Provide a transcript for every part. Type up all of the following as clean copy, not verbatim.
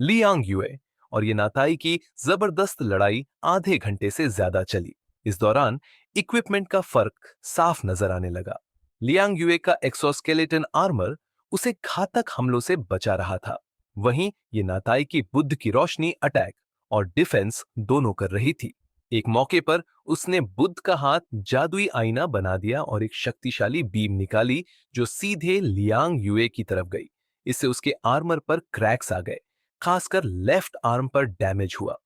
Liang युए और ये नाताई की जबरदस्त लड़ाई आधे घंटे से ज्यादा चली। इस दौरान इक्विपमेंट का फर्क साफ नजर आने लगा। लियांग युए का एक्सोस्केलेटन आर्मर उसे घातक हमलों से बचा रहा था। वहीं ये नाताई की बुद्ध की रोशनी अटैक और डिफेंस दोनों कर रही थी। एक मौके पर उसने बुद्ध का हाथ जादुई आईना बना दिया और एक शक्तिशाली बीम निकाली जो सीधे लियांग युए की तरफ गई। इससे उसके आर्मर पर क्रैक्स आ गए, खासकर लेफ्ट आर्म पर डैमेज हुआ।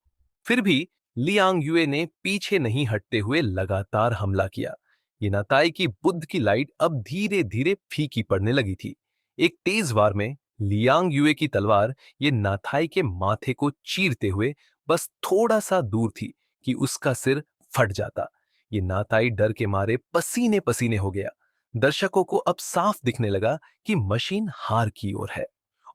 फिर भी लियांग युए ने पीछे नहीं हटते हुए लगातार हमला किया। ये नाताई की बुद्ध की लाइट अब धीरे धीरे फीकी पड़ने लगी थी। एक तेज वार में लियांग युए की तलवार ये नाथाई के माथे को चीरते हुए बस थोड़ा सा दूर थी कि उसका सिर फट जाता। ये नाताई डर के मारे पसीने पसीने हो गया। दर्शकों को अब साफ दिखने लगा कि मशीन हार की ओर है।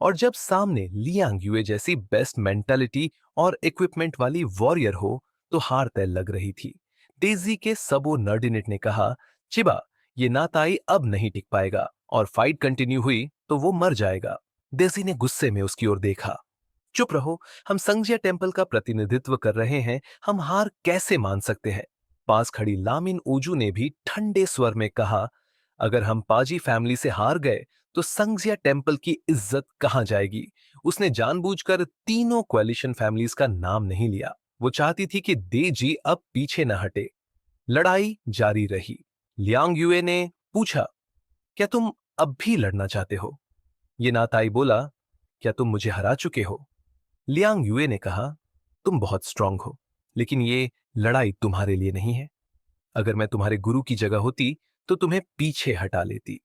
और जब सामने लियांग युए जैसी बेस्ट मेंटालिटी और इक्विपमेंट वाली वॉरियर हो तो हार तय लग रही थी। डेजी के सबो नर्डिनेट ने कहा, चिबा, ये नाताई अब नहीं टिक पाएगा और फाइट कंटिन्यू हुई तो वो मर जाएगा। डेजी ने गुस्से में उसकी ओर देखा। चुप रहो, हम संगजिया टेम्पल का प्रतिनिधित्व कर रहे हैं, हम हार कैसे मान सकते हैं? पास खड़ी लामिन ओजू ने भी ठंडे स्वर में कहा, अगर हम पाजी फैमिली से हार गए तो संगजिया टेम्पल की इज्जत कहां जाएगी? उसने जानबूझकर तीनों कोएलिशन फैमिलीज का नाम नहीं लिया। वो चाहती थी कि देजी अब पीछे न हटे। लड़ाई जारी रही। लियांग युए ने पूछा, क्या तुम अब भी लड़ना चाहते हो? ये नाताई बोला, क्या तुम मुझे हरा चुके हो? लियांग युए ने कहा, तुम बहुत स्ट्रांग हो, लेकिन ये लड़ाई तुम्हारे लिए नहीं है। अगर मैं तुम्हारे गुरु की जगह होती तो तुम्हें पीछे हटा लेती।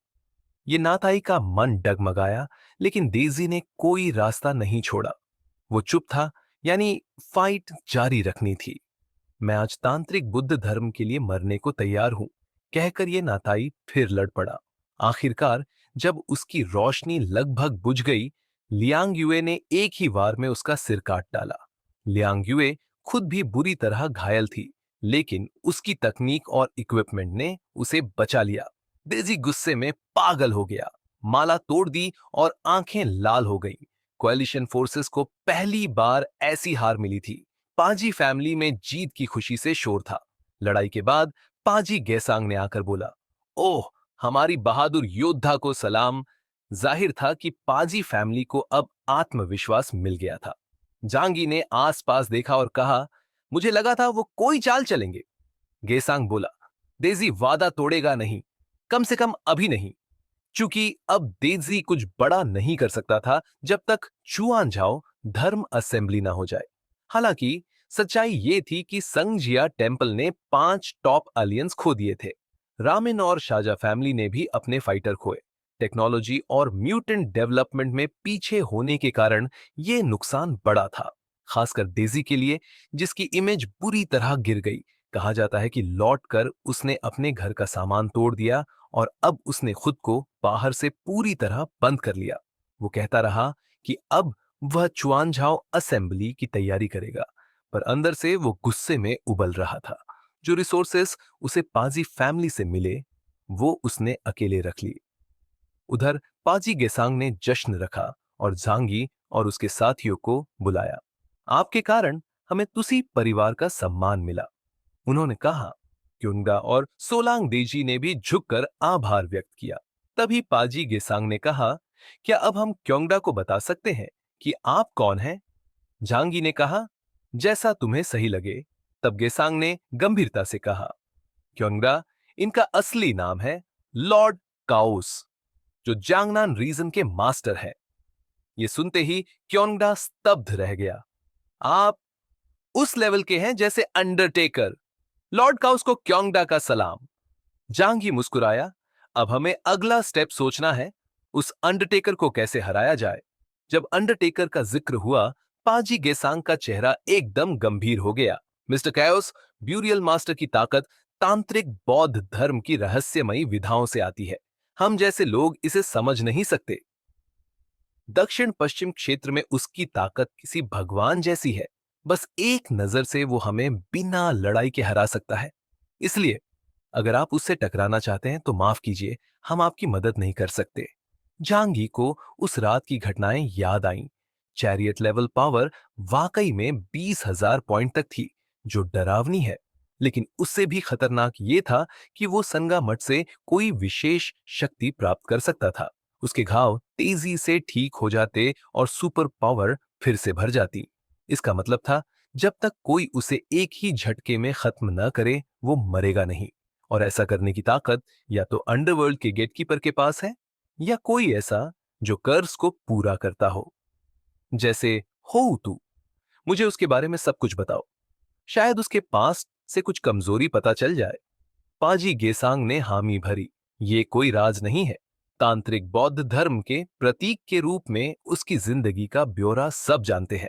ये नाताई का मन डगमगाया, लेकिन डेजी ने कोई रास्ता नहीं छोड़ा। वो चुप था, यानी फाइट जारी रखनी थी। मैं आज तांत्रिक बुद्ध धर्म के लिए मरने को तैयार हूं, कहकर ये नाताई फिर लड़ पड़ा। आखिरकार जब उसकी रोशनी लगभग बुझ गई, लियांग युए ने एक ही वार में उसका सिर काट डाला। लियांग युए खुद भी बुरी तरह घायल थी, लेकिन उसकी तकनीक और इक्विपमेंट ने उसे बचा लिया। डेजी गुस्से में पागल हो गया, माला तोड़ दी और आंखें लाल हो गईं। कोएलिशन फोर्सेस को पहली बार ऐसी हार मिली थी। पाजी फैमिली में जीत की खुशी से शोर था। लड़ाई के बाद पाजी गेसांग ने आकर बोला, ओह, हमारी बहादुर योद्धा को सलाम। जाहिर था कि पाजी फैमिली को अब आत्मविश्वास मिल गया था। जांगी ने आसपास देखा और कहा, मुझे लगा था वो कोई चाल चलेंगे। गेसांग बोला, डेजी वादा तोड़ेगा नहीं, कम से कम अभी नहीं। चूंकि अब डेजी कुछ बड़ा नहीं कर सकता था जब तक चुआन झाओ धर्म असेंबली ना हो जाए। हालांकि सच्चाई ये थी कि संगजिया टेम्पल ने 5 टॉप अलियंस खो दिए थे। रामिन और शाजा फैमिली ने भी अपने फाइटर खोए। टेक्नोलॉजी और म्यूटेंट डेवलपमेंट में पीछे होने के कारण यह नुकसान बड़ा था, खासकर डेजी के लिए, जिसकी इमेज बुरी तरह गिर गई। कहा जाता है कि लौटकर उसने अपने घर का सामान तोड़ दिया और अब उसने खुद को बाहर से पूरी तरह बंद कर लिया। वो कहता रहा कि अब वह चुआनझाओ असेंबली की तैयारी करेगा, पर अंदर से वो गुस्से में उबल रहा था। जो रिसोर्सेस उसे पाजी फैमिली से मिले, वो उसने अकेले रख लिए। उधर पाजी गेसांग ने जश्न रखा और झांगी और उसके साथियों को बुलाया। आपके कारण हमें तुसी परिवार का सम्मान मिला, उन्होंने कहा। क्युंगा और सोलांग देजी ने भी झुककर आभार व्यक्त किया। तभी पाजी गेसांग ने कहा, क्या अब हम क्योंगडा को बता सकते हैं कि आप कौन हैं? झांगी ने कहा, जैसा तुम्हें सही लगे। तब गेसांग ने गंभीरता से कहा, क्योंगडा, इनका असली नाम है लॉर्ड काउस, जो जांगनान रीजन के मास्टर हैं। ये सुनते ही क्योंगडा स्तब्ध रह गया। आप उस लेवल के हैं जैसे अंडरटेकर। लॉर्ड काउस को क्योंगडा का सलाम। जांगी मुस्कुराया, अब हमें अगला स्टेप सोचना है, उस अंडरटेकर को कैसे हराया जाए। जब अंडरटेकर का जिक्र हुआ, पाजी गेसांग का चेहरा एकदम गंभीर हो गया। मिस्टर कैओस, ब्यूरियल मास्टर की ताकत तांत्रिक बौद्ध धर्म की रहस्यमयी विधाओं से आती है। हम जैसे लोग इसे समझ नहीं सकते। दक्षिण पश्चिम क्षेत्र में उसकी ताकत किसी भगवान जैसी है। बस एक नजर से वो हमें बिना लड़ाई के हरा सकता है। इसलिए अगर आप उससे टकराना चाहते हैं तो माफ कीजिए, हम आपकी मदद नहीं कर सकते। जांगी को उस रात की घटनाएं याद आईं, चैरियट लेवल पावर वाकई में 20,000 पॉइंट तक थी, जो डरावनी है। लेकिन उससे भी खतरनाक ये था कि वो संगा मठ से कोई विशेष शक्ति प्राप्त कर सकता था। उसके घाव तेजी से ठीक हो जाते और सुपर पावर फिर से भर जाती। इसका मतलब था, जब तक कोई उसे एक ही झटके में खत्म न करे, वो मरेगा नहीं। और ऐसा करने की ताकत या तो अंडरवर्ल्ड के गेटकीपर के पास है, या कोई ऐसा जो कर्स को पूरा करता हो। जैसे हो तू, मुझे उसके बारे में सब कुछ बताओ। शायद उसके पास से कुछ कमजोरी पता चल जाए। पाजी गेसांग ने हामी भरी। ये कोई राज नहीं है। तांत्रिक बौद्ध धर्म के प्रतीक के रूप में उसकी जिंदगी का ब्यौरा सब जानते हैं।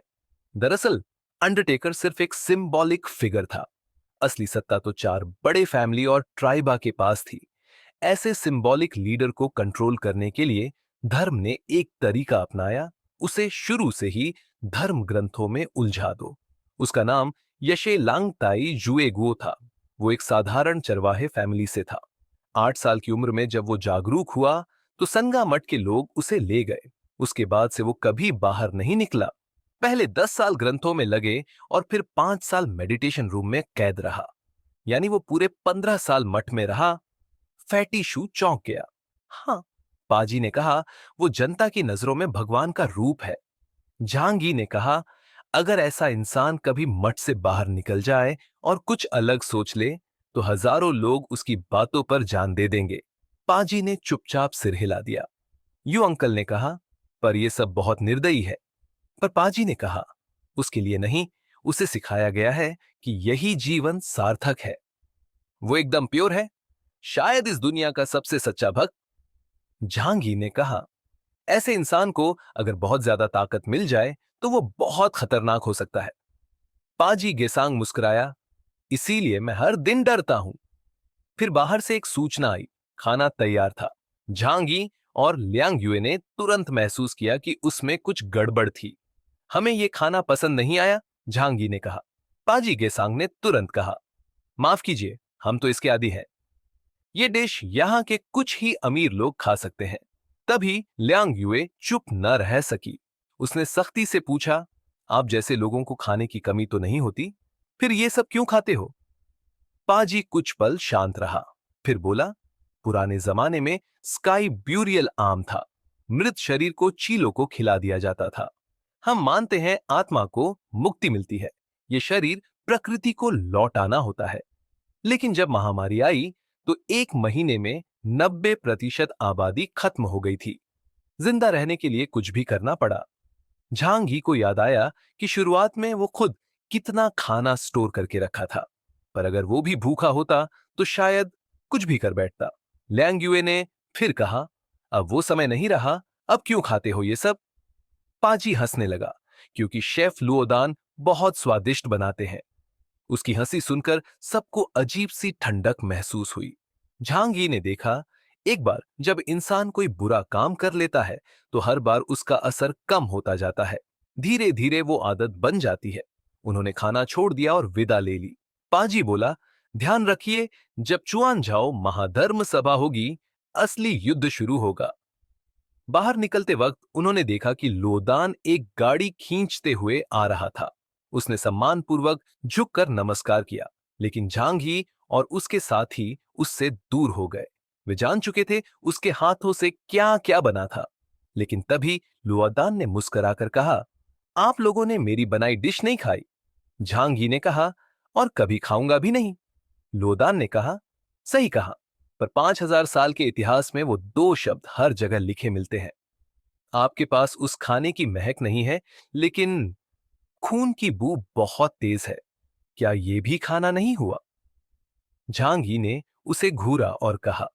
दरअसल अंडरटेकर सिर्फ एक सिंबॉलिक फिगर था। असली सत्ता तो चार बड़े फैमिली और ट्राइबा के पास थी। ऐसे सिंबॉलिक लीडर को कंट्रोल करने के लिए धर्म ने एक तरीका अपनाया। उसे शुरू से ही धर्म ग्रंथों में उलझा दो। उसका नाम यशे लांगताई जुएगुओ था। वो एक साधारण चरवाहे फैमिली से था। 8 साल की उम्र में जब वो जागरूक हुआ, तो संगा मठ के लोग उसे ले गए। उसके बाद से वो कभी बाहर नहीं निकला। पहले 10 साल ग्रंथों में लगे और फिर 5 साल मेडिटेशन रूम में कैद रहा। यानी वो पूरे 15 साल मठ में रहा। फैटी शू चौंक गया। हाँ, पाजी ने कहा, वो जनता की नजरों में भगवान का रूप है। झांगी ने कहा, अगर ऐसा इंसान कभी मठ से बाहर निकल जाए और कुछ अलग सोच ले, तो हजारों लोग उसकी बातों पर जान दे देंगे। पाजी ने चुपचाप सिर हिला दिया। यू अंकल ने कहा, पर यह सब बहुत निर्दयी है। पर पाजी ने कहा, उसके लिए नहीं, उसे सिखाया गया है कि यही जीवन सार्थक है। वो एकदम प्योर है, शायद इस दुनिया का सबसे सच्चा भक्त। झांगी ने कहा, ऐसे इंसान को अगर बहुत ज्यादा ताकत मिल जाए, तो वो बहुत खतरनाक हो सकता है। पाजी गेसांग मुस्कुराया, इसीलिए मैं हर दिन डरता हूं। फिर बाहर से एक सूचना आई। खाना तैयार था। झांगी और लियांग युए ने तुरंत महसूस किया कि उसमें कुछ गड़बड़ थी। हमें यह खाना पसंद नहीं आया, झांगी ने कहा। पाजी गेसांग ने तुरंत कहा, माफ कीजिए, हम तो इसके आदी हैं। ये डिश यहाँ के कुछ ही अमीर लोग खा सकते हैं। तभी लियांग युए चुप न रह सकी। उसने सख्ती से पूछा, आप जैसे लोगों को खाने की कमी तो नहीं होती, फिर ये सब क्यों खाते हो? पाजी कुछ पल शांत रहा, फिर बोला, पुराने जमाने में स्काई ब्यूरियल आम था। मृत शरीर को चीलों को खिला दिया जाता था। हम मानते हैं आत्मा को मुक्ति मिलती है। ये शरीर प्रकृति को लौटाना होता है। लेकिन जब महामारी आई, तो 1 महीने में 90% आबादी खत्म हो गई थी। जिंदा रहने के लिए कुछ भी करना पड़ा। झांगी को याद आया कि शुरुआत में वो खुद कितना खाना स्टोर करके रखा था। पर अगर वो भी भूखा होता, तो शायद कुछ भी कर बैठता। लैंग यूए ने फिर कहा, अब वो समय नहीं रहा, अब क्यों खाते हो ये सब? पाजी हंसने लगा, क्योंकि शेफ लुओदान बहुत स्वादिष्ट बनाते हैं। उसकी हंसी सुनकर सबको अजीब सी ठंडक महसूस हुई। झांगी ने देखा, एक बार जब इंसान कोई बुरा काम कर लेता है, तो हर बार उसका असर कम होता जाता है। धीरे धीरे वो आदत बन जाती है। उन्होंने खाना छोड़ दिया और विदा ले ली। पाजी बोला, ध्यान रखिए, जब चुआन जाओ महाधर्म सभा होगी, असली युद्ध शुरू होगा। बाहर निकलते वक्त उन्होंने देखा कि लोदान एक गाड़ी खींचते हुए आ रहा था। उसने सम्मानपूर्वक झुककर नमस्कार किया, लेकिन झांगी और उसके साथी उससे दूर हो गए। वे जान चुके थे उसके हाथों से क्या क्या बना था। लेकिन तभी लुआदान ने मुस्कुराकर कहा, आप लोगों ने मेरी बनाई डिश नहीं खाई। झांगी ने कहा, और कभी खाऊंगा भी नहीं। लोदान ने कहा, सही कहा, पर 5,000 साल के इतिहास में वो दो शब्द हर जगह लिखे मिलते हैं। आपके पास उस खाने की महक नहीं है, लेकिन खून की बू बहुत तेज है। क्या ये भी खाना नहीं हुआ? झांगी ने उसे घूरा और कहा,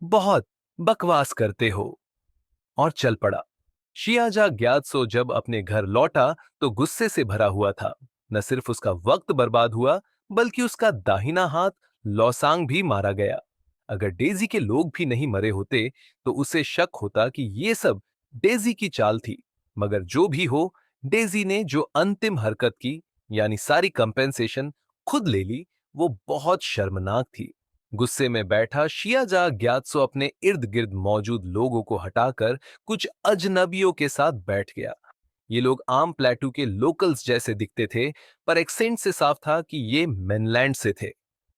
बहुत बकवास करते हो, और चल पड़ा। शियाजा ग्यात्सो जब अपने घर लौटा, तो गुस्से से भरा हुआ था। न सिर्फ उसका वक्त बर्बाद हुआ, बल्कि उसका दाहिना हाथ लौसांग भी मारा गया। अगर डेजी के लोग भी नहीं मरे होते, तो उसे शक होता कि ये सब डेजी की चाल थी। मगर जो भी हो, डेजी ने जो अंतिम हरकत की, यानी सारी कंपेंसेशन खुद ले ली, वो बहुत शर्मनाक थी। गुस्से में बैठा शियाजा ग्यात्सो अपने इर्द गिर्द मौजूद लोगों को हटाकर कुछ अजनबियों के साथ बैठ गया। ये लोग आम प्लेटू के लोकल्स जैसे दिखते थे, पर एक्सेंट से साफ था कि ये मेनलैंड से थे।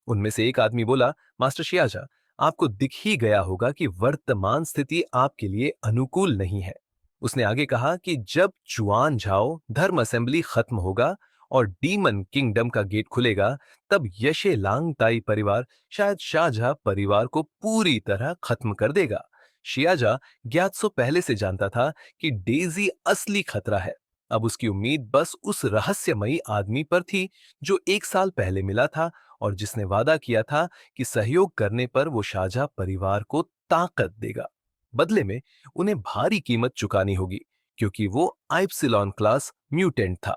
उनमें से एक आदमी बोला, मास्टर शियाजा, आपको दिख ही गया होगा कि वर्तमान स्थिति आपके लिए अनुकूल नहीं है। उसने आगे कहा कि जब चुआन झाओ धर्म असेंबली खत्म होगा और डीमन किंगडम का गेट खुलेगा, तब यशे लांगताई परिवार शायद शाहजहां परिवार को पूरी तरह खत्म कर देगा। शियाजा ग्यात्सो पहले से जानता था कि डेजी असली खतरा है। अब उसकी उम्मीद बस उस रहस्यमयी आदमी पर थी जो 1 साल पहले मिला था और जिसने वादा किया था कि सहयोग करने पर वो शाहजहां परिवार को ताकत देगा। बदले में उन्हें भारी कीमत चुकानी होगी, क्योंकि वो आइप्सिलॉन क्लास म्यूटेंट था।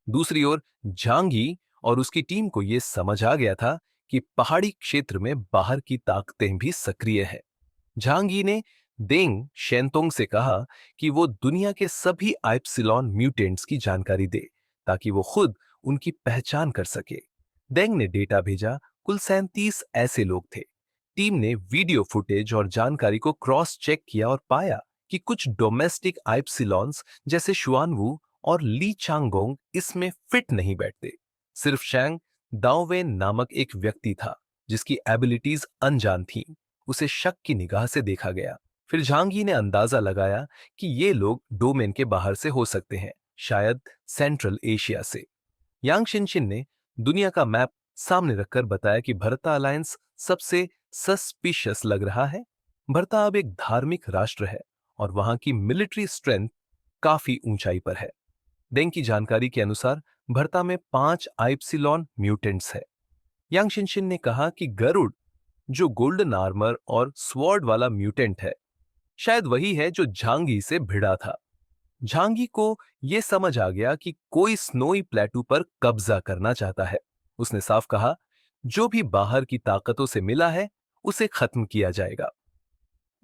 दूसरी ओर झांगी और उसकी टीम को यह समझ आ गया था कि पहाड़ी क्षेत्र में बाहर की ताकतें भी सक्रिय हैं। झांगी ने देंग शेंतोंग से कहा कि वो दुनिया के सभी आइप्सिलॉन म्यूटेंट्स की जानकारी दे, ताकि वो खुद उनकी पहचान कर सके। देंग ने डेटा भेजा। कुल 37 ऐसे लोग थे। टीम ने वीडियो फुटेज और जानकारी को क्रॉस चेक किया और पाया कि कुछ डोमेस्टिक आइप्सिलॉन्स जैसे शुआनवू और ली चांगोंग इसमें फिट नहीं बैठते। सिर्फ शैंग दाओवेन नामक एक व्यक्ति था जिसकी एबिलिटीज अनजान थीं। उसे शक की निगाह से देखा गया। फिर झांगी ने अंदाजा लगाया कि ये लोग डोमेन के बाहर से हो सकते हैं, शायद सेंट्रल एशिया से। यांग शिनशिन ने दुनिया का मैप सामने रखकर बताया कि भरता अलायंस सबसे सस्पिशियस लग रहा है। भरता अब एक धार्मिक राष्ट्र है और वहां की मिलिट्री स्ट्रेंथ काफी ऊंचाई पर है। डेंग की जानकारी के अनुसार भरता में 5 आइप्सिलॉन म्यूटेंट्स है। यांग शिनशिन ने कहा कि गरुड़, जो गोल्डन आर्मर और स्वॉर्ड वाला म्यूटेंट है, शायद वही है जो झांगी से भिड़ा था। झांगी को यह समझ आ गया कि कोई स्नोई प्लेटू पर कब्जा करना चाहता है। उसने साफ कहा, जो भी बाहर की ताकतों से मिला है उसे खत्म किया जाएगा।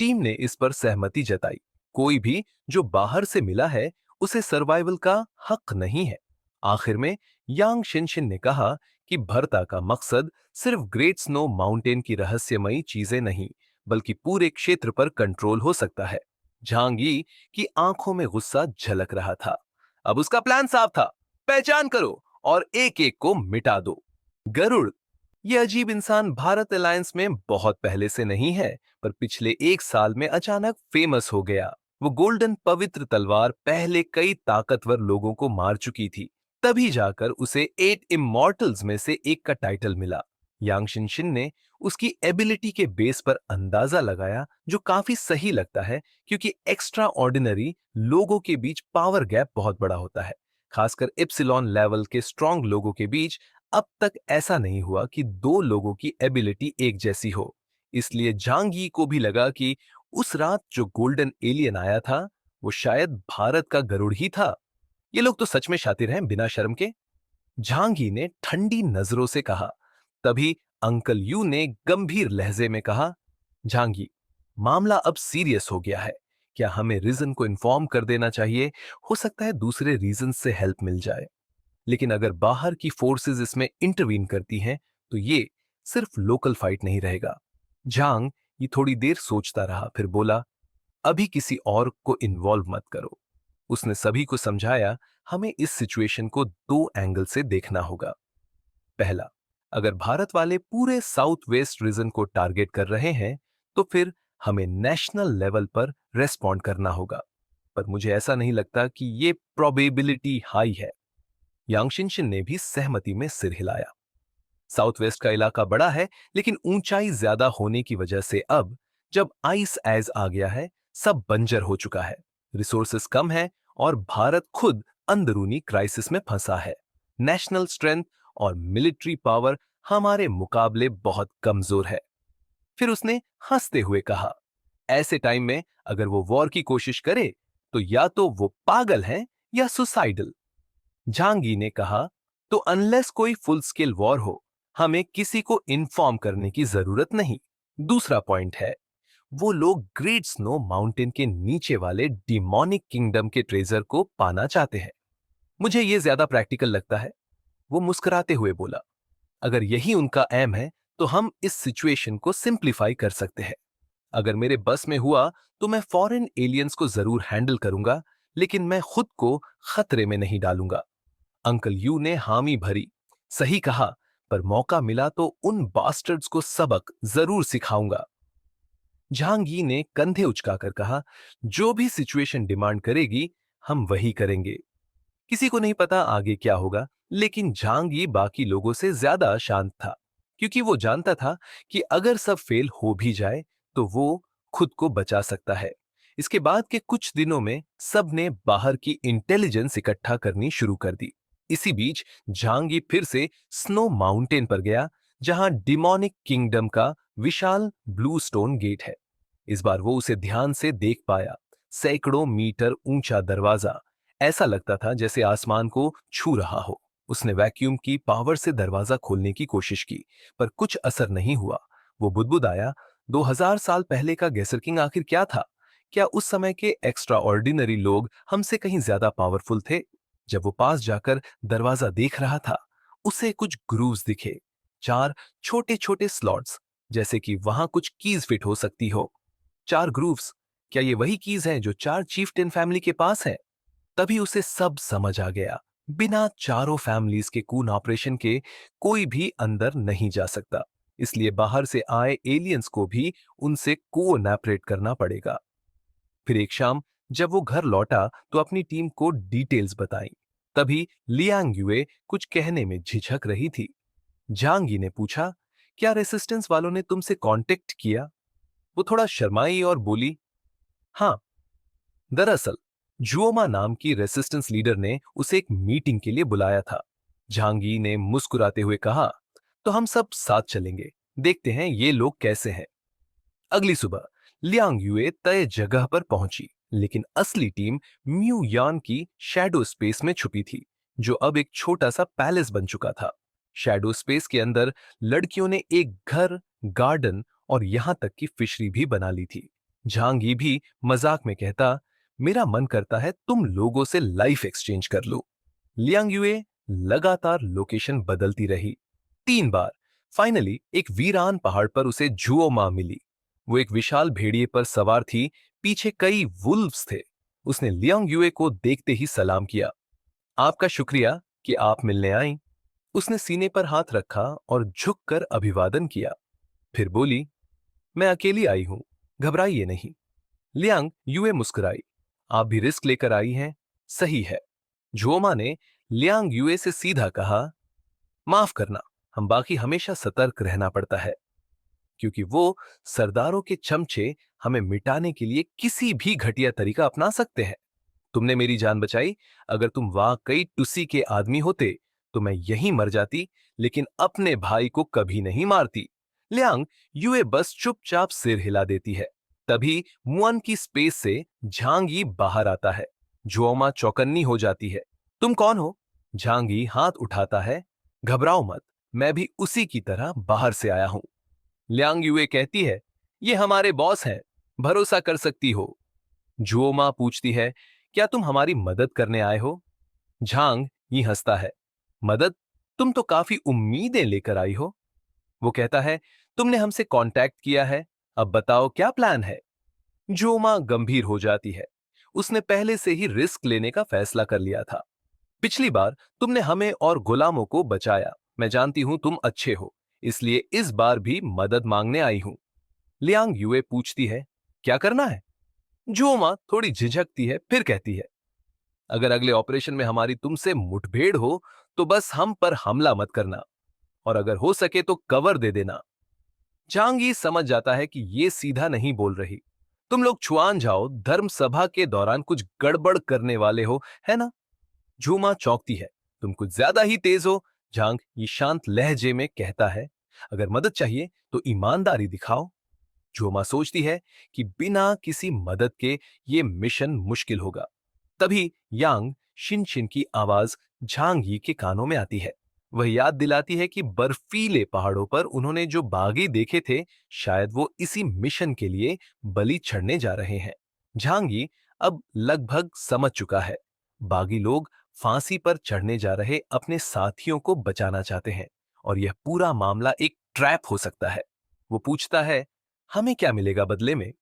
टीम ने इस पर सहमति जताई। कोई भी जो बाहर से मिला है उसे सर्वाइवल का हक नहीं है। आखिर में यांग शिनशिन ने कहा कि भरता का मकसद सिर्फ ग्रेट स्नो माउंटेन की रहस्यमयी चीजें नहीं, बल्कि पूरे क्षेत्र पर कंट्रोल हो सकता है। झांगी की आंखों में गुस्सा झलक रहा था। अब उसका प्लान साफ था, पहचान करो और एक एक को मिटा दो। गरुड़, यह अजीब इंसान भारत अलायंस में बहुत पहले से नहीं है, पर पिछले 1 साल में अचानक फेमस हो गया। वो गोल्डन पवित्र तलवार पहले कई ताकतवर लोगों को मार चुकी थी। तभी जाकर उसे 8 इमॉर्टल्स में से एक का टाइटल मिला। यांग शिनशिन ने उसकी एबिलिटी के बेस पर अंदाजा लगाया, जो काफी सही लगता है, क्योंकि एक्स्ट्रा ऑर्डिनरी लोगों के बीच पावर गैप बहुत बड़ा होता है। खासकर इप्सिलॉन लेवल के स्ट्रॉन्ग लोगों के बीच अब तक ऐसा नहीं हुआ कि 2 लोगों की एबिलिटी एक जैसी हो। इसलिए झांगी को भी लगा कि उस रात जो गोल्डन एलियन आया था वो शायद भारत का गरुड़ ही था। ये लोग तो सच में शातिर हैं, बिना शर्म के। झांगी ने ठंडी नजरों से कहा। तभी अंकल यू ने गंभीर लहजे में कहा, झांगी, मामला अब सीरियस हो गया है। क्या हमें रीजन को इन्फॉर्म कर देना चाहिए? हो सकता है दूसरे रीजन से हेल्प मिल जाए। लेकिन अगर बाहर की फोर्सेस इसमें इंटरवीन करती हैं तो ये सिर्फ लोकल फाइट नहीं रहेगा। झांग ये थोड़ी देर सोचता रहा, फिर बोला, अभी किसी और को इन्वॉल्व मत करो। उसने सभी को समझाया, हमें इस सिचुएशन को 2 एंगल से देखना होगा। पहला, अगर भारत वाले पूरे साउथ वेस्ट रीजन को टारगेट कर रहे हैं तो फिर हमें नेशनल लेवल पर रेस्पॉन्ड करना होगा। पर मुझे ऐसा नहीं लगता कि ये प्रोबेबिलिटी हाई है। यांग शिनशिन ने भी सहमति में सिर हिलाया। साउथ वेस्ट का इलाका बड़ा है, लेकिन ऊंचाई ज्यादा होने की वजह से अब जब आइस एज आ गया है, सब बंजर हो चुका है। रिसोर्सेस कम है और भारत खुद अंदरूनी क्राइसिस में फंसा है। नेशनल स्ट्रेंथ और मिलिट्री पावर हमारे मुकाबले बहुत कमजोर है। फिर उसने हंसते हुए कहा, ऐसे टाइम में अगर वो वॉर की कोशिश करे तो या तो वो पागल है या सुसाइडल। झांगी ने कहा, तो अनलेस कोई फुल स्केल वॉर हो, हमें किसी को इन्फॉर्म करने की जरूरत नहीं। दूसरा पॉइंट है, वो लोग ग्रेट स्नो माउंटेन के नीचे वाले डिमोनिक किंगडम के ट्रेजर को पाना चाहते हैं। मुझे यह ज्यादा प्रैक्टिकल लगता है। वो मुस्कुराते हुए बोला, अगर यही उनका एम है तो हम इस सिचुएशन को सिंप्लीफाई कर सकते हैं। अगर मेरे बस में हुआ तो मैं फॉरेन एलियंस को जरूर हैंडल करूंगा, लेकिन मैं खुद को खतरे में नहीं डालूंगा। अंकल यू ने हामी भरी। सही कहा, पर मौका मिला तो उन बास्टर्ड्स को सबक जरूर सिखाऊंगा। झांगी ने कंधे उचकाकर कहा, जो भी सिचुएशन डिमांड करेगी हम वही करेंगे। किसी को नहीं पता आगे क्या होगा, लेकिन झांगी बाकी लोगों से ज्यादा शांत था, क्योंकि वो जानता था कि अगर सब फेल हो भी जाए तो वो खुद को बचा सकता है। इसके बाद के कुछ दिनों में सबने बाहर की इंटेलिजेंस इकट्ठा करनी शुरू कर दी। इसी बीच झांगी फिर से स्नो माउंटेन पर गया, जहां डिमोनिक किंगडम का विशाल ब्लू स्टोन गेट है। इस बार वो उसे ध्यान से देख पाया। सैकड़ों मीटर ऊंचा दरवाजा, ऐसा लगता था जैसे आसमान को छू रहा हो। उसने वैक्यूम की पावर से दरवाजा खोलने की कोशिश की, पर कुछ असर नहीं हुआ। वो बुदबुदाया, 2000 साल पहले का गेसर किंग आखिर क्या था? क्या उस समय के एक्स्ट्रा ऑर्डिनरी लोग हमसे कहीं ज्यादा पावरफुल थे? जब वो पास जाकर दरवाजा देख रहा था, उसे कुछ ग्रूव्स दिखे, 4 छोटे छोटे स्लॉट्स, जैसे कि वहां कुछ कीज फिट हो सकती हो। 4 ग्रूव्स, क्या ये वही कीज हैं जो 4 चीफ्टेन फैमिली के पास हैं? तभी उसे सब समझ आ गया। बिना चारों फैमिलीज के कून ऑपरेशन के कोई भी अंदर नहीं जा सकता, इसलिए बाहर से आए एलियंस को भी उनसे कोऑपरेट करना पड़ेगा। फिर एक शाम जब वो घर लौटा तो अपनी टीम को डिटेल्स बताई। तभी लियांग युए कुछ कहने में झिझक रही थी। झांगी ने पूछा, क्या रेसिस्टेंस वालों ने तुमसे कांटेक्ट किया? वो थोड़ा शर्माई और बोली, हाँ, दरअसल जुओमा नाम की रेसिस्टेंस लीडर ने उसे एक मीटिंग के लिए बुलाया था। झांगी ने मुस्कुराते हुए कहा, तो हम सब साथ चलेंगे, देखते हैं ये लोग कैसे हैं। अगली सुबह लियांग युए तय जगह पर पहुंची, लेकिन असली टीम म्यू यान की शैडो स्पेस में छुपी थी, जो अब एक छोटा सा पैलेस बन चुका था। शैडो स्पेस के अंदर लड़कियों ने एक घर, गार्डन और यहां तक कि फिशरी भी बना ली थी। झांगी भी मजाक में कहता, मेरा मन करता है तुम लोगों से लाइफ एक्सचेंज कर लो। लियांग युए लगातार लोकेशन बदलती रही। 3 बार फाइनली एक वीरान पहाड़ पर उसे जुओमा मिली। वो एक विशाल भेड़िए पर सवार थी, पीछे कई वुल्व्स थे। उसने लियांग युए को देखते ही सलाम किया। आपका शुक्रिया कि आप मिलने आई। उसने सीने पर हाथ रखा और झुककर अभिवादन किया। फिर बोली, मैं अकेली आई हूं, घबराइए नहीं। लियांग युए मुस्कुराई, आप भी रिस्क लेकर आई हैं। सही है। झुओमा ने लियांग युए से सीधा कहा, माफ करना, हम बाकी हमेशा सतर्क रहना पड़ता है, क्योंकि वो सरदारों के चमचे हमें मिटाने के लिए किसी भी घटिया तरीका अपना सकते हैं। तुमने मेरी जान बचाई। अगर तुम वाकई टुसी के आदमी होते तो मैं यहीं मर जाती, लेकिन अपने भाई को कभी नहीं मारती। लियांग युए बस चुपचाप सिर हिला देती है। तभी मुअन की स्पेस से झांगी बाहर आता है। जुओमा चौकन्नी हो जाती है। तुम कौन हो? झांगी हाथ उठाता है। घबराओ मत, मैं भी उसी की तरह बाहर से आया हूं। लियांग युए कहती है, ये हमारे बॉस हैं, भरोसा कर सकती हो। जुओमा पूछती है, क्या तुम हमारी मदद करने आए हो? झांग ही हंसता है, मदद? तुम तो काफी उम्मीदें लेकर आई हो। वो कहता है, तुमने हमसे कांटेक्ट किया है, अब बताओ क्या प्लान है? जुओमा गंभीर हो जाती है। उसने पहले से ही रिस्क लेने का फैसला कर लिया था। पिछली बार तुमने हमें और गुलामों को बचाया, मैं जानती हूं तुम अच्छे हो, इसलिए इस बार भी मदद मांगने आई हूं। लियांग युए पूछती है, क्या करना है? जुओमा थोड़ी झिझकती है, फिर कहती है, अगर अगले ऑपरेशन में हमारी तुमसे मुठभेड़ हो तो बस हम पर हमला मत करना, और अगर हो सके तो कवर दे देना। झांगी समझ जाता है कि ये सीधा नहीं बोल रही। तुम लोग छुआन जाओ, धर्म सभा के दौरान कुछ गड़बड़ करने वाले हो, है ना? झूमा चौंकती है, तुम कुछ ज्यादा ही तेज हो। झांग ये शांत लहजे में कहता है, अगर मदद चाहिए तो ईमानदारी दिखाओ। झूमा सोचती है कि बिना किसी मदद के ये मिशन मुश्किल होगा। तभी यांग शिन शिन की आवाज झांग यी के कानों में आती है। वह याद दिलाती है कि बर्फीले पहाड़ों पर उन्होंने जो बागी देखे थे, शायद वो इसी मिशन के लिए बलि चढ़ने जा रहे हैं। झांग यी अब लगभग समझ चुका है, बागी लोग फांसी पर चढ़ने जा रहे अपने साथियों को बचाना चाहते हैं, और यह पूरा मामला एक ट्रैप हो सकता है। वो पूछता है, हमें क्या मिलेगा बदले में?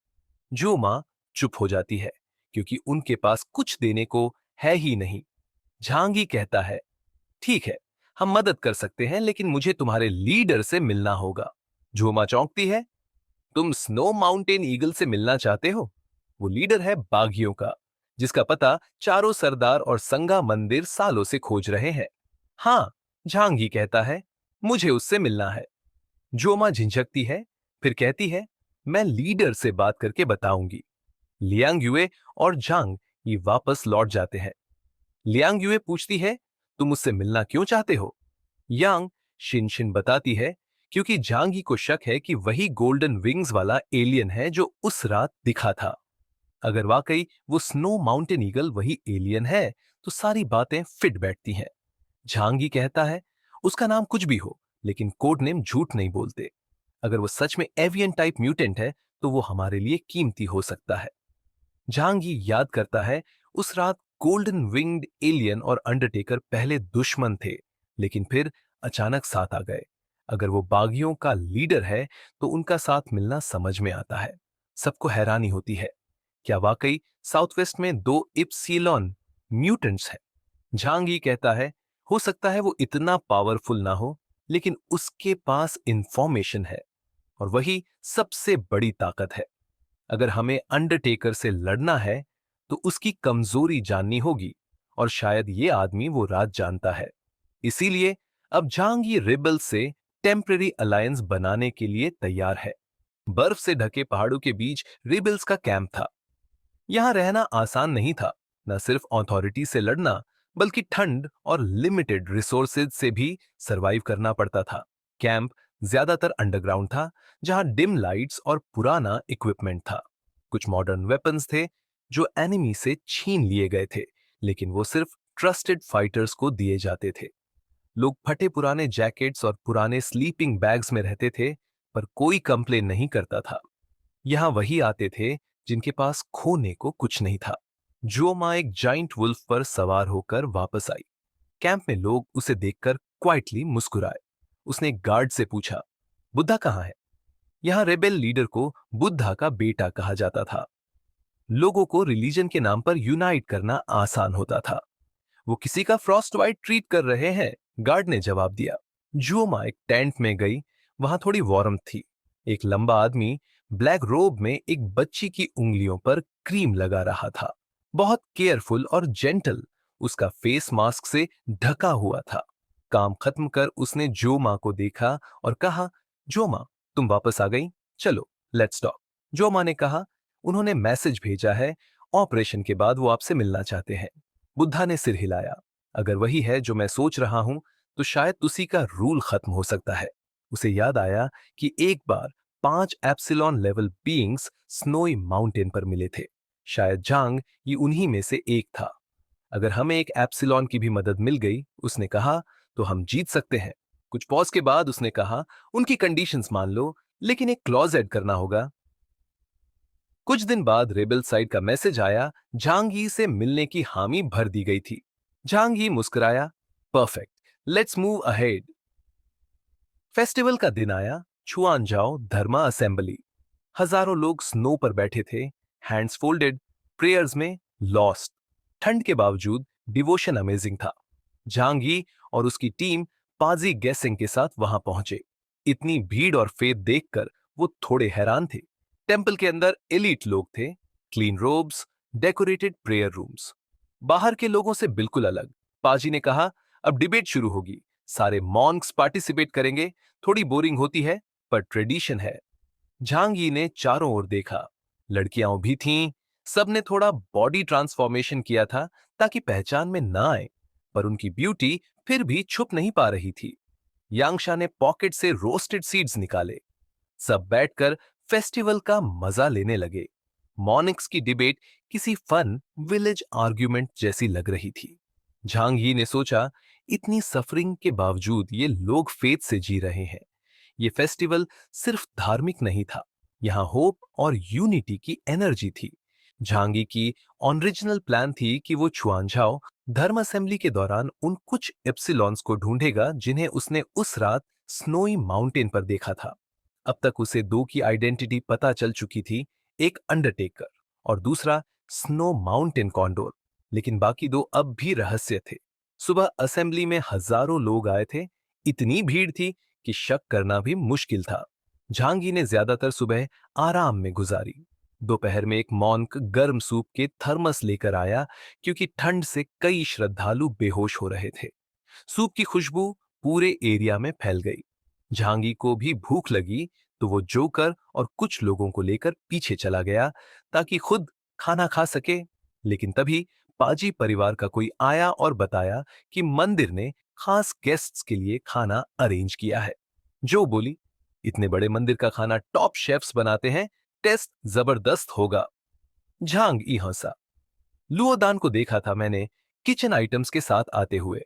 जो मां चुप हो जाती है, क्योंकि उनके पास कुछ देने को है ही नहीं। झांगी कहता है, ठीक है, हम मदद कर सकते हैं, लेकिन मुझे तुम्हारे लीडर से मिलना होगा। झूमा चौंकती है, तुम स्नो माउंटेन ईगल से मिलना चाहते हो? वो लीडर है बागियों का, जिसका पता चारों सरदार और संगा मंदिर सालों से खोज रहे हैं। हाँ, झांगी कहता है, मुझे उससे मिलना है। जोमा झिझकती है, फिर कहती है, मैं लीडर से बात करके बताऊंगी। लियांग युए और झांग ये वापस लौट जाते हैं। लियांग युए पूछती है, तुम मुझसे मिलना क्यों चाहते हो? यांग शिन बताती है, क्योंकि झांगी को शक है कि वही गोल्डन विंग्स वाला एलियन है जो उस रात दिखा था। अगर वाकई वो स्नो माउंटेन ईगल वही एलियन है, तो सारी बातें फिट बैठती हैं। झांगी कहता है, उसका नाम कुछ भी हो, लेकिन कोड नेम झूठ नहीं बोलते। अगर वो सच में एवियन टाइप म्यूटेंट है, तो वो हमारे लिए कीमती हो सकता है। झांगी याद करता है, उस रात गोल्डन विंग्ड एलियन और अंडरटेकर पहले दुश्मन थे, लेकिन फिर अचानक साथ आ गए। अगर वो बागियों का लीडर है, तो उनका साथ मिलना समझ में आता है। सबको हैरानी होती है, क्या वाकई साउथ वेस्ट में दो इप्सिलॉन म्यूटेंट्स हैं? झांगी कहता है, हो सकता है वो इतना पावरफुल ना हो, लेकिन उसके पास इंफॉर्मेशन है, और वही सबसे बड़ी ताकत है। अगर हमें अंडरटेकर से लड़ना है, तो उसकी कमजोरी जाननी होगी, और शायद ये आदमी वो राज जानता है। इसीलिए अब झांगी रिबल से टेम्पररी अलायंस बनाने के लिए तैयार है। बर्फ से ढके पहाड़ों के बीच रिबल्स का कैंप था। यहां रहना आसान नहीं था, न सिर्फ अथॉरिटी से लड़ना, बल्कि ठंड और लिमिटेड रिसोर्सेज से भी सरवाइव करना पड़ता था। कैंप ज्यादातर अंडरग्राउंड था, जहां डिम लाइट्स और पुराना इक्विपमेंट था। कुछ मॉडर्न वेपन्स थे जो एनिमी से छीन लिए गए थे, लेकिन वो सिर्फ ट्रस्टेड फाइटर्स को दिए जाते थे। लोग फटे पुराने जैकेट्स और पुराने स्लीपिंग बैग्स में रहते थे, पर कोई कंप्लेन नहीं करता था। यहां वही आते थे जिनके पास खोने को कुछ नहीं था। जो माँ एक जाइंट वुल्फ पर सवार होकर वापस आई। कैंप में लोग उसे देखकर क्वाइटली मुस्कुराए। उसने एक गार्ड से पूछा, बुद्धा कहाँ है? यहां रेबेल लीडर को बुद्धा का बेटा कहा जाता था। लोगों को रिलीजन के नाम पर यूनाइट करना आसान होता था। वो किसी का फ्रॉस्ट वाइट ट्रीट कर रहे हैं, गार्ड ने जवाब दिया। जुओमा एक टेंट में गई। वहां थोड़ी वार्म थी। एक लंबा आदमी ब्लैक रोब में एक बच्ची की उंगलियों पर क्रीम लगा रहा था। बहुत केयरफुल और जेंटल, उसका फेस मास्क से ढका हुआ था। काम खत्म कर उसने जोमा को देखा और कहा, जोमा, तुम वापस आ गई, चलो लेट्स टॉक। जोमा ने कहा, उन्होंने मैसेज भेजा है, ऑपरेशन के बाद वो आपसे मिलना चाहते हैं। बुद्धा ने सिर हिलाया। अगर वही है जो मैं सोच रहा हूं, तो शायद उसी का रूल खत्म हो सकता है। उसे याद आया कि एक बार 5 epsilon level beings snowy mountain पर मिले थे। शायद जांग ये उन्हीं में से एक था। अगर हमें एक एप्सिलॉन की भी मदद मिल गई, उसने कहा, तो हम जीत सकते हैं। कुछ पॉज के बाद उसने कहा, उनकी कंडीशंस मान लो, लेकिन एक क्लॉज ऐड करना होगा। कुछ दिन बाद रेबल साइड का मैसेज आया, झांगी से मिलने की हामी भर दी गई थी। झांगी मुस्कुराया, perfect, let's move ahead. Festival का दिन आया। छुआनजाओ धर्मा असेंबली। हजारों लोग स्नो पर बैठे थे, हैंड्स फोल्डेड, प्रेयर्स में लॉस्ट। ठंड के बावजूद डिवोशन अमेजिंग था। झांगी और उसकी टीम पाजी गैसिंग के साथ वहां पहुंचे। इतनी भीड़ और फेथ देखकर वो थोड़े हैरान थे। टेंपल के अंदर एलीट लोग थे, clean ropes, decorated prayer rooms. बाहर के लोगों से बिल्कुल अलग। पाजी ने कहा, अब डिबेट शुरू होगी, सारे मॉन्क्स पार्टिसिपेट करेंगे। थोड़ी बोरिंग होती है, पर ट्रेडिशन है। झांगी ने चारों ओर देखा। लड़कियां भी थीं। सबने थोड़ा बॉडी ट्रांसफॉर्मेशन किया था, ताकि पहचान में ना आए, पर उनकी ब्यूटी फिर भी छुप नहीं पा रही थी। यांगशा ने पॉकेट से रोस्टेड सीड्स निकाले। सब बैठकर फेस्टिवल का मजा लेने लगे। मॉनिक्स की डिबेट किसी फन विलेज आर्ग्यूमेंट जैसी लग रही थी। झांग ही ने सोचा, इतनी सफरिंग के बावजूद ये लोग फेथ से जी रहे हैं। ये फेस्टिवल सिर्फ धार्मिक नहीं था, यहाँ होप और यूनिटी की एनर्जी थी। झांगी की ओरिजिनल प्लान थी कि वो छुआनझाओ धर्म असेंबली के दौरान उन कुछ एप्सिलॉन्स को ढूंढेगा जिन्हें उसने उस रात स्नोई माउंटेन पर देखा था। अब तक उसे दो की आइडेंटिटी पता चल चुकी थी, एक अंडरटेकर और दूसरा स्नो माउंटेन कॉन्डोर, लेकिन बाकी दो अब भी रहस्य थे। सुबह असेंबली में हजारों लोग आए थे, इतनी भीड़ थी कि शक करना भी मुश्किल था। झांगी ने ज्यादातर सुबह आराम में गुजारी। दोपहर में एक मॉन्क गर्म सूप के थर्मस लेकर आया, क्योंकि ठंड से कई श्रद्धालु बेहोश हो रहे थे। सूप की खुशबू पूरे एरिया में फैल गई। झांगी को भी भूख लगी, तो वो जोकर और कुछ लोगों को लेकर पीछे चला गया ताकि खुद खाना खा सके। लेकिन तभी पाजी परिवार का कोई आया और बताया कि मंदिर ने खास गेस्ट्स के लिए खाना अरेंज किया है। जो बोली, इतने बड़े मंदिर का खाना टॉप शेफ्स बनाते हैं, टेस्ट जबरदस्त होगा। झांग ई हंसा। लुओदान को देखा था मैंने किचन आइटम्स के साथ आते हुए।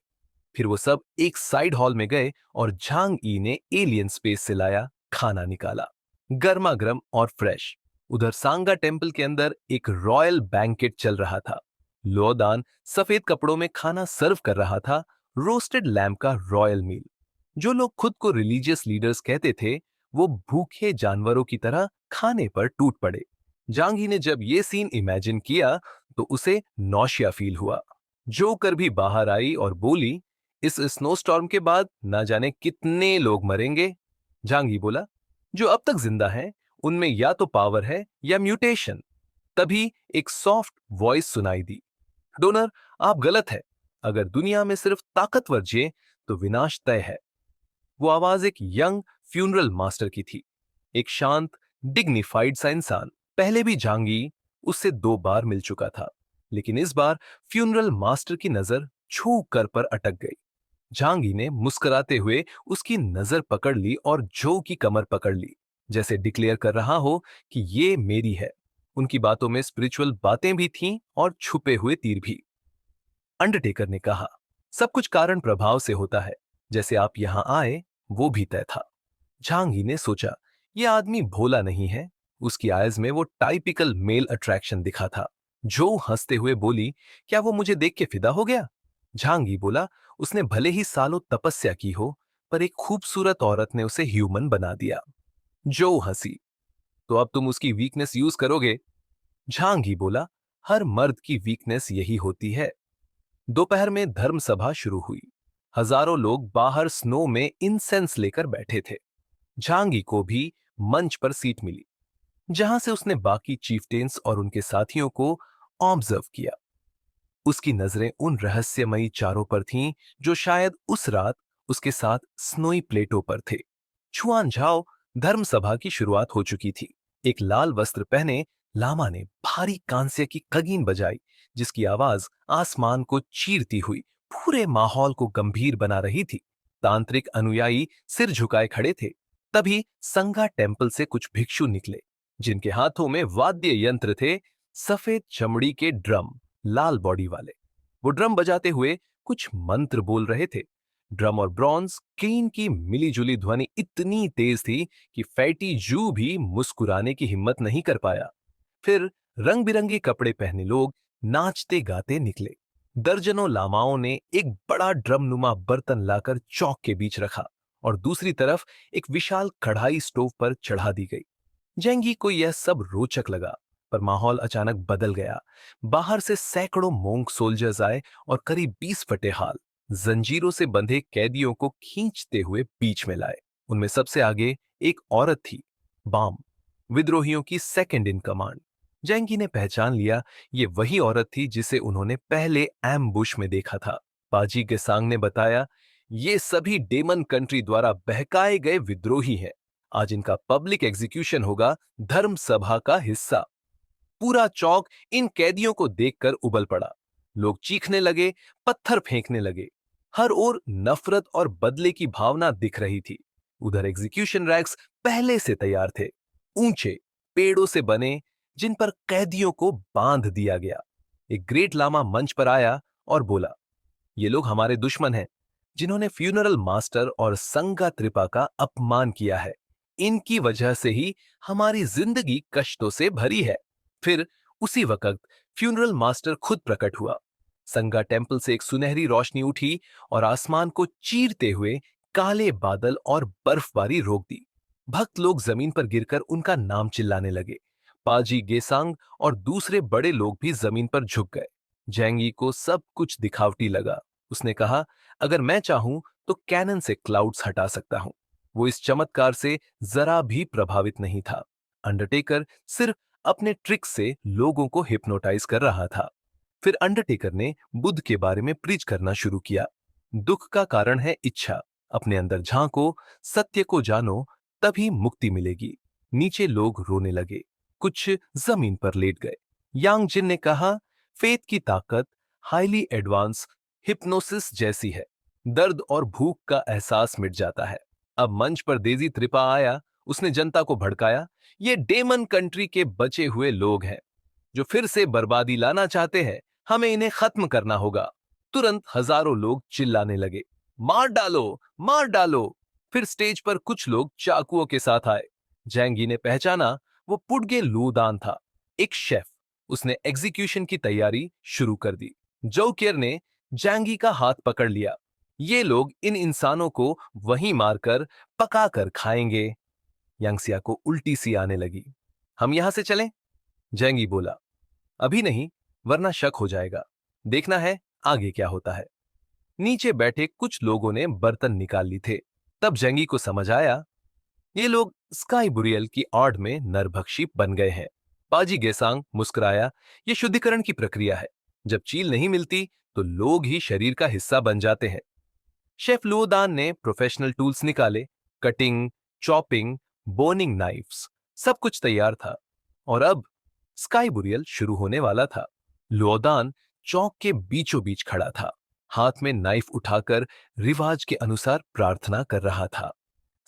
फिर वो सब एक साइड हॉल में गए और झांग ई ने एलियन स्पेस से लाया खाना निकाला, गर्मा गर्म और फ्रेश। उधर सांगा टेम्पल के अंदर एक रॉयल बैंकेट चल रहा था। लोदान सफेद कपड़ों में खाना सर्व कर रहा था, रोस्टेड लैम्प का रॉयल मील। जो लोग खुद को रिलीजियस लीडर्स कहते थे, वो भूखे जानवरों की तरह खाने पर टूट पड़े। जांगी ने जब ये सीन इमेजिन किया तो उसे नौशिया फील हुआ। जोकर भी बाहर आई और बोली, इस स्नोस्टॉर्म के बाद ना जाने कितने लोग मरेंगे। जांगी बोला, जो अब तक जिंदा हैं, उनमें या तो पावर है या म्यूटेशन। तभी एक सॉफ्ट वॉइस सुनाई दी, डोनर, आप गलत है। अगर दुनिया में सिर्फ ताकतवर जिए तो विनाश तय है। वो आवाज एक यंग फ्यूनरल मास्टर की थी, एक शांत डिग्निफाइड सा इंसान। पहले भी जांगी उससे 2 बार मिल चुका था, लेकिन इस बार फ्यूनरल मास्टर की नजर छू कर पर अटक गई। झांगी ने मुस्कुराते हुए उसकी नजर पकड़ ली और जो की कमर पकड़ ली, जैसे डिक्लेयर कर रहा हो कि ये मेरी है। उनकी बातों में स्पिरिचुअल बातें भी थीं और छुपे हुए तीर भी। अंडरटेकर ने कहा, सब कुछ कारण प्रभाव से होता है, जैसे आप यहां आए वो भी तय था। झांगी ने सोचा, यह आदमी भोला नहीं है। उसकी आयज में वो टाइपिकल मेल अट्रैक्शन दिखा था। जो हंसते हुए बोली, क्या वो मुझे देख के फिदा हो गया? झांगी बोला, उसने भले ही सालों तपस्या की हो, पर एक खूबसूरत औरत ने उसे ह्यूमन बना दिया। जो हंसी, तो अब तुम उसकी वीकनेस यूज करोगे? झांगी बोला, हर मर्द की वीकनेस यही होती है। दोपहर में धर्म सभा शुरू हुई। हजारों लोग बाहर स्नो में इंसेंस लेकर बैठे थे। झांगी को भी मंच पर सीट मिली, जहां से उसने बाकी चीफटेन्स और उनके साथियों को ऑब्जर्व किया। उसकी नजरें उन रहस्यमयी चारों पर थीं जो शायद उस रात उसके साथ स्नोई प्लेटों पर थे। छुआन झाओ, धर्म सभा की शुरुआत हो चुकी थी। एक लाल वस्त्र पहने लामा ने भारी कांस्य की कगीन बजाई, जिसकी आवाज आसमान को चीरती हुई पूरे माहौल को गंभीर बना रही थी। तांत्रिक अनुयायी सिर झुकाए खड़े थे। तभी संगा टेम्पल से कुछ भिक्षु निकले, जिनके हाथों में वाद्य यंत्र थे, सफेद चमड़ी के ड्रम, लाल बॉडी वाले। वो ड्रम बजाते हुए कुछ मंत्र बोल रहे थे। ड्रम और ब्रॉन्ज क्लीन की मिलीजुली ध्वनि इतनी तेज थी कि फैटी जू भी मुस्कुराने की हिम्मत नहीं कर पाया। फिर रंग बिरंगे कपड़े पहने लोग नाचते गाते निकले। दर्जनों लामाओं ने एक बड़ा ड्रम नुमा बर्तन लाकर चौक के बीच रखा और दूसरी तरफ एक विशाल कढ़ाई स्टोव पर चढ़ा दी गई। जेंगी को यह सब रोचक लगा, पर माहौल अचानक बदल गया। बाहर से सैकड़ों मोंक सोल्जर्स आए और करीब 20 फटेहाल जंजीरों से बंधे कैदियों को खींचते हुए बीच में लाए। उनमें सबसे आगे एक औरत थी, बाम, विद्रोहियों की सेकंड इन कमांड। जेंगी ने पहचान लिया, ये वही औरत थी जिसे उन्होंने पहले एम्बुश में देखा था। पाजी के सांग ने बताया, ये सभी डेमन कंट्री द्वारा बहकाए गए विद्रोही हैं। आज इनका पब्लिक एग्जीक्यूशन होगा, धर्म सभा का हिस्सा। पूरा चौक इन कैदियों को देखकर उबल पड़ा। लोग चीखने लगे, पत्थर फेंकने लगे। हर ओर नफरत और बदले की भावना दिख रही थी। उधर एग्जीक्यूशन रैक्स पहले से तैयार थे, ऊंचे पेड़ों से बने, जिन पर कैदियों को बांध दिया गया। एक ग्रेट लामा मंच पर आया और बोला, ये लोग हमारे दुश्मन हैं, जिन्होंने फ्यूनरल मास्टर और संगा त्रिपा का अपमान किया है। इनकी वजह से ही हमारी जिंदगी कष्टों से भरी है। फिर उसी वक्त फ्यूनरल मास्टर खुद प्रकट हुआ। संगा टेम्पल से एक सुनहरी रोशनी उठी और आसमान को चीरते हुए काले बादल और बर्फबारी रोक दी। भक्त लोग जमीन पर गिरकर उनका नाम चिल्लाने लगे। पाजी गेसांग और दूसरे बड़े लोग भी जमीन पर झुक गए। जैंगी को सब कुछ दिखावटी लगा। उसने कहा, अगर मैं चाहूं तो कैनन से क्लाउड्स हटा सकता हूं। वो इस चमत्कार से जरा भी प्रभावित नहीं था। अंडरटेकर सिर्फ अपने ट्रिक से लोगों को हिप्नोटाइज कर रहा था। फिर अंडरटेकर ने बुद्ध के बारे में प्रीच करना शुरू किया। दुख का कारण है इच्छा। अपने अंदर झांको, सत्य को जानो, तभी मुक्ति मिलेगी। नीचे लोग रोने लगे, कुछ जमीन पर लेट गए। यांग जिन ने कहा, फेथ की ताकत हाईली एडवांस हिप्नोसिस जैसी है। दर्द और भूख का एहसास मिट जाता है। अब मंच पर देजी त्रिपा आया। उसने जनता को भड़काया, ये डेमन कंट्री के बचे हुए लोग हैं जो फिर से बर्बादी लाना चाहते हैं। हमें इन्हें खत्म करना होगा। तुरंत हजारों लोग चिल्लाने लगे, मार डालो, मार डालो। फिर स्टेज पर कुछ लोग चाकुओं के साथ आए। जैंगी ने पहचाना, वो पुडगे लूदान था, एक शेफ। उसने एग्जीक्यूशन की तैयारी शुरू कर दी। जोकियर ने जैंगी का हाथ पकड़ लिया। ये लोग इन इंसानों को वहीं मारकर पकाकर खाएंगे। यांगसिया को उल्टी सी आने लगी। हम यहां से चलें? जैंगी बोला, अभी नहीं, वरना शक हो जाएगा। देखना है आगे क्या होता है। नीचे बैठे कुछ लोगों ने बर्तन निकाल ली थे। तब जैंगी को समझ आया, ये लोग स्काई बुरियल की आड़ में नरभक्षी बन गए हैं। पाजी गेसांग मुस्कुराया, ये शुद्धिकरण की प्रक्रिया है। जब चील नहीं मिलती तो लोग ही शरीर का हिस्सा बन जाते हैं। शेफ लुओदान ने प्रोफेशनल टूल्स निकाले। कटिंग, चॉपिंग, बोनिंग नाइफ्स, सब कुछ तैयार था। और अब स्काई बुरियल शुरू होने वाला था। लुओदान चौक के बीचों बीच खड़ा था, हाथ में नाइफ उठाकर रिवाज के अनुसार प्रार्थना कर रहा था।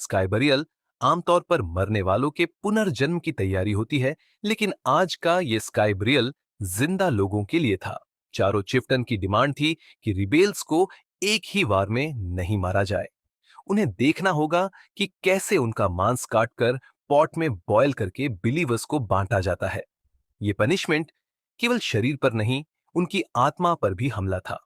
स्काई बुरियल आमतौर पर मरने वालों के पुनर्जन्म की तैयारी होती है, लेकिन आज का यह स्काई बुरियल जिंदा लोगों के लिए था। चारों चिफ्टन की डिमांड थी कि रिबेल्स को एक ही वार में नहीं मारा जाए। उन्हें देखना होगा कि कैसे उनका मांस काटकर पॉट में बॉयल करके बिलीवर्स को बांटा जाता है। ये पनिशमेंट केवल शरीर पर नहीं, उनकी आत्मा पर भी हमला था।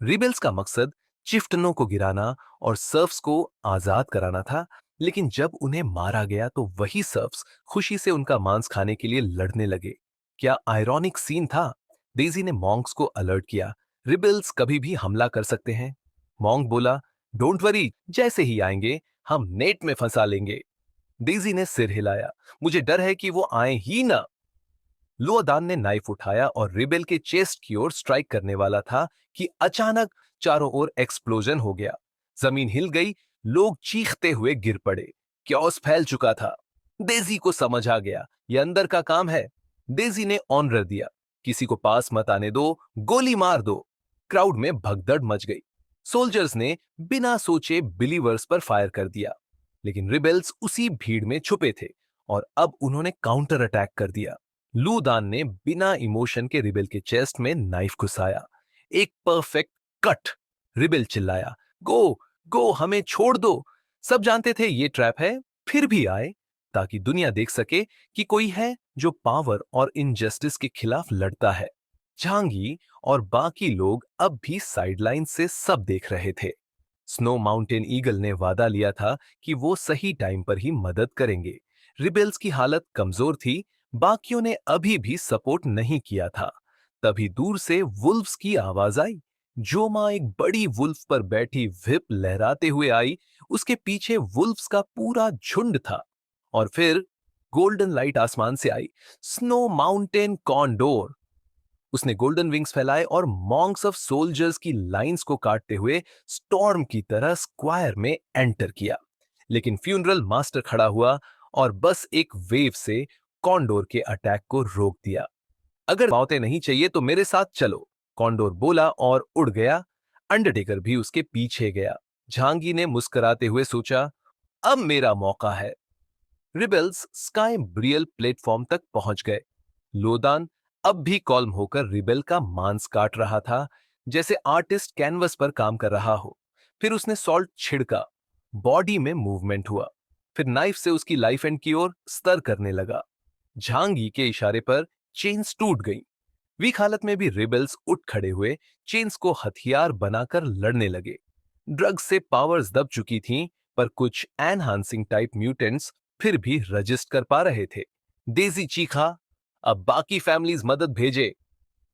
रिबेल्स का मकसद चिफ्टनों को गिराना और सर्फ्स को आजाद कराना था, लेकिन जब उन्हें मारा गया तो वही सर्फ्स खुशी से उनका मांस खाने के लिए लड़ने लगे। क्या आयरॉनिक सीन था। डेजी ने मॉन्क्स को अलर्ट किया, रिबेल्स कभी भी हमला कर सकते हैं। मॉन्क बोला, डोंट वरी, जैसे ही आएंगे हम नेट में फंसा लेंगे। डेजी ने सिर हिलाया, मुझे डर है कि वो आए ही ना। लुओदान ने नाइफ उठाया और रिबेल के चेस्ट की ओर स्ट्राइक करने वाला था कि अचानक चारों ओर एक्सप्लोजन हो गया। जमीन हिल गई, लोग चीखते हुए गिर पड़े। क्योस फैल चुका था। डेजी को समझ आ गया, यह अंदर का काम है। डेजी ने ऑनर दिया, किसी को पास मत आने दो, गोली मार दो। क्राउड में भगदड़ मच गई। सोल्जर्स ने बिना सोचे बिलीवर्स पर फायर कर दिया, लेकिन रिबेल्स उसी भीड़ में छुपे थे और अब उन्होंने काउंटर अटैक कर दिया। लूदान ने बिना इमोशन के रिबेल के चेस्ट में नाइफ घुसाया। एक परफेक्ट कट। रिबेल चिल्लाया, गो गो, हमें छोड़ दो। सब जानते थे ये ट्रैप है, फिर भी आए ताकि दुनिया देख सके कि कोई है जो पावर और इनजस्टिस के खिलाफ लड़ता है। झांगी और बाकी लोग अब भी साइडलाइन से सब देख रहे थे। स्नो माउंटेन ईगल ने वादा लिया था कि वो सही टाइम पर ही मदद करेंगे। रिबेल्स की हालत कमजोर थी, बाकियों ने अभी भी सपोर्ट नहीं किया था। तभी दूर से वुल्फ्स की आवाज आई। जोमा एक बड़ी वुल्फ पर बैठी व्हिप लहराते हुए आई। उसके पीछे वुल्फ्स का पूरा झुंड था। और फिर गोल्डन लाइट आसमान से आई। Snow mountain condor. उसने गोल्डन विंग्स फैलाए और मॉन्क्स ऑफ सोल्जर्स की लाइंस को काटते हुए स्टॉर्म की तरह स्क्वायर में एंटर किया। लेकिन फ्यूनरल मास्टर खड़ा हुआ और बस एक वेव से कॉन्डोर के अटैक को रोक दिया। अगर मौतें नहीं चाहिए तो मेरे साथ चलो, कॉन्डोर बोला और उड़ गया। अंडरटेकर भी उसके पीछे गया। झांगी ने मुस्कुराते हुए सोचा, अब मेरा मौका है। रिबेल्स स्काई ब्रियल प्लेटफॉर्म तक पहुंच गए। लोदान अब भी कॉल्म होकर रिबेल का मांस काट रहा था, जैसे आर्टिस्ट कैनवस पर काम कर रहा हो। फिर उसने सॉल्ट छिड़का, बॉडी में मूवमेंट हुआ। फिर नाइफ से उसकी लाइफ एंड की ओर स्तर करने लगा। झांगी के इशारे पर चेन्स टूट गईं। वीक हालत में भी रिबेल्स उठ खड़े हुए, चेन्स को हथियार बनाकर लड़ने लगे। ड्रग्स से पावर्स दब चुकी थीं, पर कुछ एनहांसिंग टाइप म्यूटेंट्स फिर भी रजिस्ट कर पा रहे थे। डेजी चीखा, अब बाकी फैमिलीज मदद भेजे।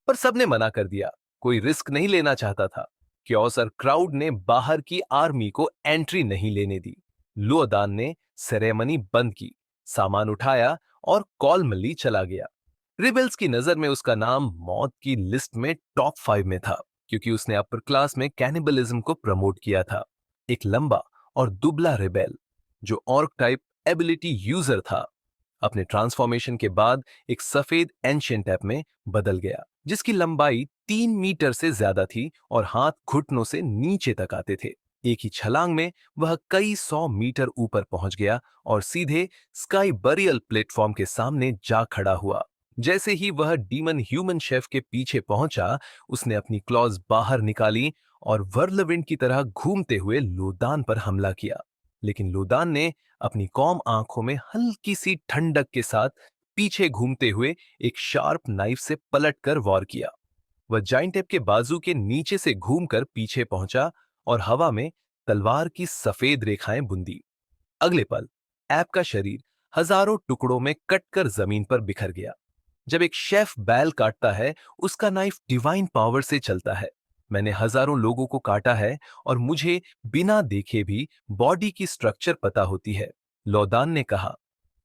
पर सबने मना कर दिया, कोई रिस्क नहीं लेना चाहता था। क्योस और क्राउड ने बाहर की आर्मी को एंट्री नहीं लेने दी। लुओदान ने सेरेमनी बंद की, सामान उठाया और कॉलमली चला गया। रिबेल्स की नजर में उसका नाम मौत की लिस्ट में टॉप 5 में था, क्योंकि उसने अपर क्लास में कैनिबलिज्म को प्रमोट किया था। एक लंबा और दुबला रिबेल जो ऑर्क टाइप एबिलिटी यूजर था, अपने ट्रांसफॉर्मेशन के बाद एक सफेद एंशिएंट ऐप में बदल गया, जिसकी लंबाई 3 मीटर से ज्यादा थी और हाथ घुटनों से नीचे तक आते थे। एक ही छलांग में वह कई 100 मीटर ऊपर पहुंच गया और सीधे स्काई बरियल प्लेटफॉर्म के सामने जा खड़ा हुआ। जैसे ही वह डीमन ह्यूमन शेफ के पीछे पहुंचा, उसने अपनी क्लॉज बाहर निकाली और वर्लविंड की तरह घूमते हुए लोदान पर हमला किया। लेकिन लोदान ने अपनी कॉम आंखों में हल्की सी ठंडक के साथ पीछे घूमते हुए एक शार्प नाइफ से पलटकर वॉर किया। वह जाइंट एप के बाजू के नीचे से घूमकर पीछे पहुंचा और हवा में तलवार की सफेद रेखाएं बुंदी। अगले पल ऐप का शरीर हजारों टुकड़ों में कटकर जमीन पर बिखर गया। जब एक शेफ बैल काटता है, उसका नाइफ डिवाइन पावर से चलता है। मैंने हजारों लोगों को काटा है और मुझे बिना देखे भी बॉडी की स्ट्रक्चर पता होती है, लोदान ने कहा।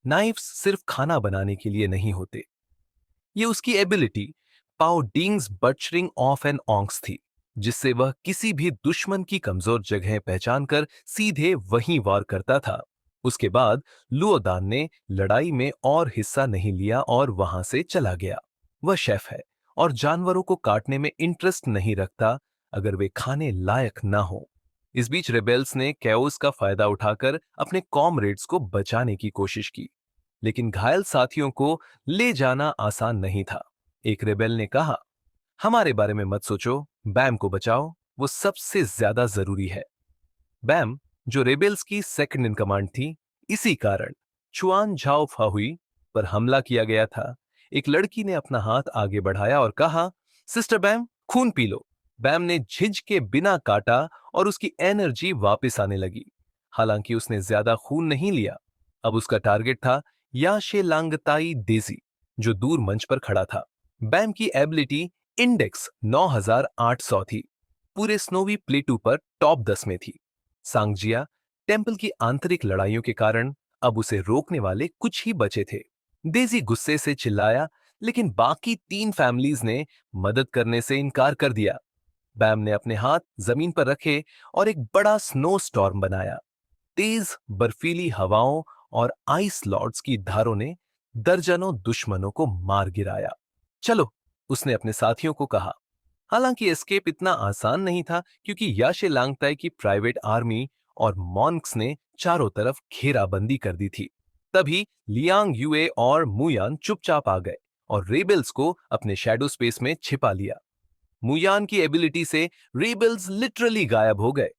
नाइफ्स सिर्फ खाना बनाने के लिए नहीं होते। ये उसकी एबिलिटी पाओ डिंग्स बटचरिंग ऑफ एन ऑंक्स थी, जिससे वह किसी भी दुश्मन की कमजोर जगह पहचानकर सीधे वहीं वार करता था। उसके बाद लुओदान ने लड़ाई में और हिस्सा नहीं लिया और वहां से चला गया। वह शेफ है और जानवरों को काटने में इंटरेस्ट नहीं रखता अगर वे खाने लायक ना हो। इस बीच रेबेल्स ने कैओस का फायदा उठाकर अपने कॉमरेड्स को बचाने की कोशिश की, लेकिन घायल साथियों को ले जाना आसान नहीं था। एक रेबेल ने कहा, हमारे बारे में मत सोचो, बैम को बचाओ, वो सबसे ज्यादा जरूरी है। बैम, जो रेबेल्स की सेकंड इन कमांड थी, इसी कारण चुआन झाओ फाहुई पर हमला किया गया था। एक लड़की ने अपना हाथ आगे बढ़ाया और कहा, सिस्टर बैम, खून पी लो। बैम ने झिझ के बिना काटा और उसकी एनर्जी वापस आने लगी। हालांकि उसने ज्यादा खून नहीं लिया। अब उसका टारगेट था याशे लांगताई देजी, जो दूर मंच पर खड़ा था। बैम की एबिलिटी इंडेक्स 9800 थी, पूरे स्नोवी प्लेटू पर टॉप 10 में थी। सांगजिया टेंपल की आंतरिक लड़ाइयों के कारण अब उसे रोकने वाले कुछ ही बचे थे। डेजी गुस्से से चिल्लाया, लेकिन बाकी 3 फैमिलीज ने मदद करने से इनकार कर दिया। बैम ने अपने हाथ जमीन पर रखे और एक बड़ा स्नो स्टॉर्म बनाया। तेज बर्फीली हवाओं और आइस लॉर्ड्स की धारों ने दर्जनों दुश्मनों को मार गिराया। चलो, उसने अपने साथियों को कहा। हालांकि एस्केप इतना आसान नहीं था, क्योंकि याशे लांगताई की प्राइवेट आर्मी और मॉन्क्स ने चारों तरफ घेराबंदी कर दी थी। तभी लियांग युए और मुयान चुपचाप आ गए और रेबेल्स को अपने शैडो स्पेस में छिपा लिया। मुयान की एबिलिटी से रेबेल्स लिटरली गायब हो गए।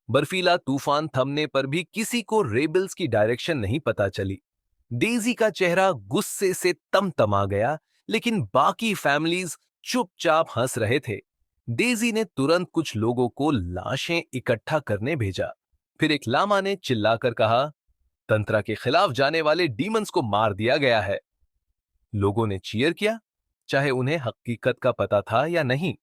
बर्फीला तूफान थमने पर भी किसी को रेबेल्स की डायरेक्शन नहीं पता चली। डेजी का चेहरा गुस्से से तमतमा गया, लेकिन बाकी फैमिलीज चुपचाप हंस रहे थे। डेजी ने तुरंत कुछ लोगों को लाशें इकट्ठा करने भेजा। फिर एक लामा ने चिल्लाकर कहा, तंत्रा के खिलाफ जाने वाले डीमंस को मार दिया गया है। लोगों ने चीयर किया, चाहे उन्हें हकीकत का पता था या नहीं।